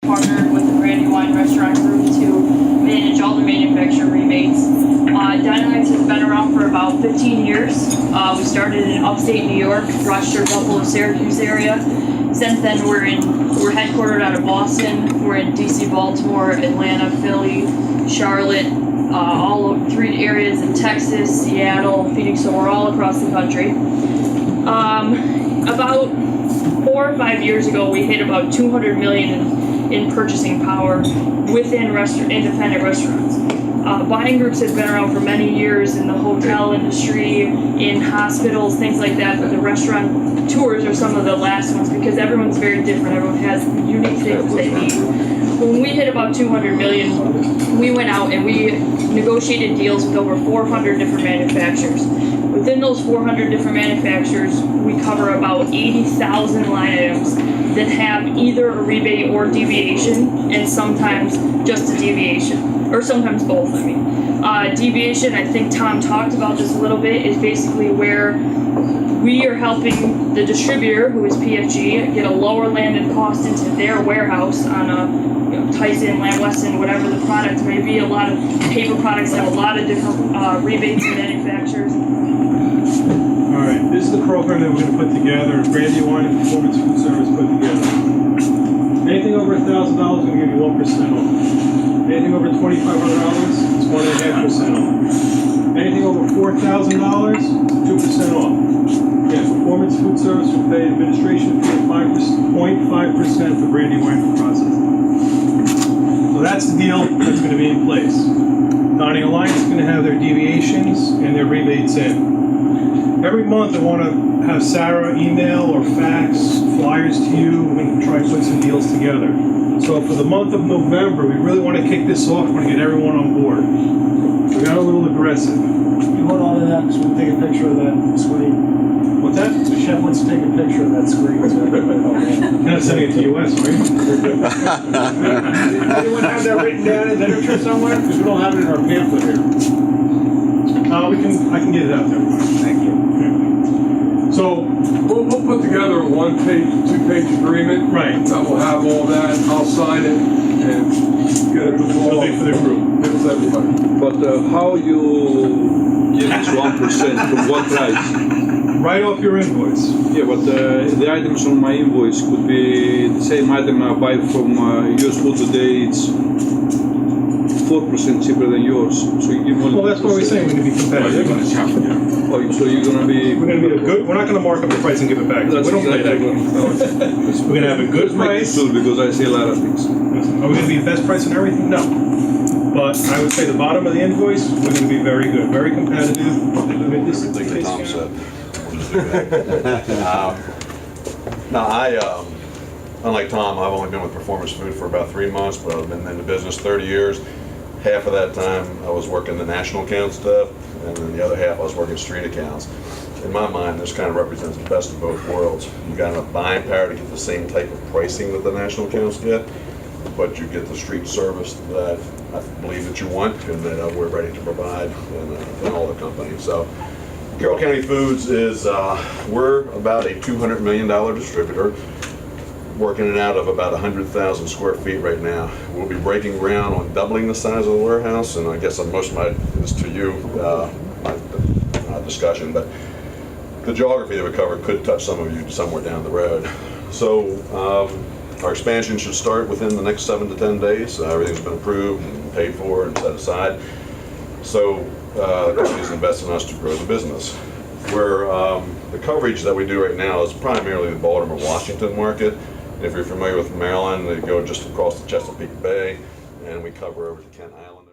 partnered with the Brandywine restaurant group to manage all the manufacturer rebates. Dawling's has been around for about 15 years. We started in upstate New York, Rochester, Buffalo, Syracuse area. Since then, we're headquartered out of Boston. We're in DC, Baltimore, Atlanta, Philly, Charlotte, all 3 areas in Texas, Seattle, Phoenix. So we're all across the country. About 4 or 5 years ago, we hit about 200 million in purchasing power within independent restaurants. Buying groups have been around for many years in the hotel industry, in hospitals, things like that, but the restaurant tours are some of the last ones because everyone's very different. Everyone has unique things they need. When we hit about 200 million, we went out and we negotiated deals with over 400 different manufacturers. Within those 400 different manufacturers, we cover about 80,000 line items that have either a rebate or deviation, and sometimes just a deviation, or sometimes both, I mean. Deviation, I think Tom talked about this a little bit, is basically where we are helping the distributor, who is PFG, get a lower landed cost into their warehouse on a Tyson, Lamb Weston, whatever the product may be. A lot of paper products have a lot of different rebates and manufacturers. All right, this is the program that we're going to put together. Brandywine and Performance Food Service put together. Anything over $1,000 is going to give you 1% off. Anything over $2,500, it's 1.5% off. Anything over $4,000, 2% off. Yeah, Performance Food Service will pay administration fee of 0.5% for Brandywine for processing. So that's the deal that's going to be in place. Dining Alliance is going to have their deviations and their rebates in. Every month I want to have Sarah email or fax flyers to you and try to put some deals together. So for the month of November, we really want to kick this off. We want to get everyone on board. We got a little aggressive. You hold on to that because we'll take a picture of that screen. What's that? The chef wants to take a picture of that screen. You're not sending it to US, right? Anyone have that written down in literature somewhere? Because we don't have it in our pamphlet here. I can get it out there. Thank you. So we'll put together a 1-page, 2-page agreement. Right. That will have all that. I'll sign it and get it It'll be for the group. Give it to everybody. But how you get this 1%? From what price? Right off your invoice. Yeah, but the items on my invoice could be the same item I buy from US Food today. It's 4% cheaper than yours. So you give Well, that's what we're saying. We're going to be competitive. Oh, so you're gonna be. We're going to be a good. We're not going to mark up the price and give it back. That's We don't play that exactly game. what. We're going to have a good price. Because I see a lot of things. Are we going to be the best price on everything? No. But I would say the bottom of the invoice, we're going to be very good, very competitive. Everything that Tom said. We'll just do that. No, unlike Tom, I've only been with Performance Food for about 3 months, but I've been in the business 30 years. Half of that time I was working the national account stuff, and then the other half I was working street accounts. In my mind, this kind of represents the best of both worlds. You got enough buying power to get the same type of pricing that the national accounts get, but you get the street service that I believe that you want and that we're ready to provide in all the companies. So Carroll County Foods is, we're about a $200 million distributor, working it out of about 100,000 square feet right now. We'll be breaking ground on doubling the size of the warehouse, and I guess most of this to you, my discussion, but the geography that we cover could touch some of you somewhere down the road. So our expansion should start within the next 7 to 10 days. Everything's been approved and paid for and set aside. So the company's investing in us to grow the business. Where the coverage that we do right now is primarily the Baltimore, Washington market. If you're familiar with Maryland, they go just across the Chesapeake Bay, and we cover over to Kent Island.